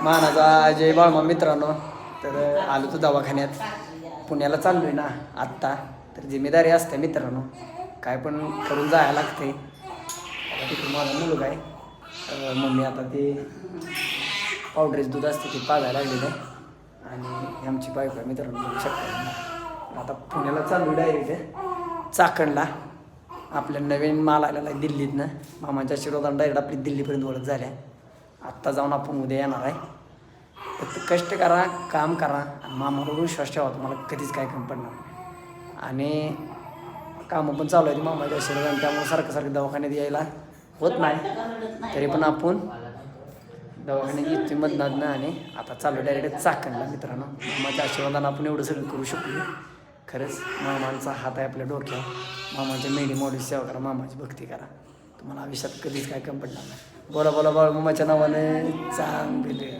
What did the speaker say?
मानाचा अजय बाळमा मित्रांनो. तर आलो तो दवाखान्यात, पुण्याला चाललो आहे ना आत्ता. तर जिम्मेदारी असते मित्रांनो, काय पण करून जायला लागते. आता तिकडे माझा मुलगा आहे, मम्मी आता ते पावडरीच दूध असते ते पाजायला लागलेलं आहे. आणि आमची बायको आहे मित्रांनो, बघू शकता. आता पुण्याला चाललो डायरेक्ट चाकणला. आपल्या नवीन माल आलेला आहे दिल्लीतनं. मामाच्या आशीर्वादानं डायरेक्ट आपली दिल्लीपर्यंत ओळख झाल्या. आत्ता जाऊन आपण उद्या येणार आहे. फक्त कष्ट करा, काम करा आणि मामावर विश्वास ठेवा, तुम्हाला कधीच काय कमी पडणार नाही. आणि कामं पण चालू आहेत मामाच्या आशीर्वादानं, त्यामुळे सारखं सारखं दवाखान्यात यायला होत नाही. तरी पण आपण दवाखान्यात येतो मधनं. आणि आता चालू डायरेक्ट चाकणला मित्रांनो. मामाच्या आशीर्वादानं आपण एवढं सगळं करू शकतो. खरंच मामांचा हात आहे आपल्या डोक्यावर. मामाच्या मेडी मॉडेल सेवा करा, मामाची भक्ती करा, तुम्हाला आयुष्यात कधीच काय कमी पडणार नाही. बोला बोला बाळ मामाच्या नावाने चांगले.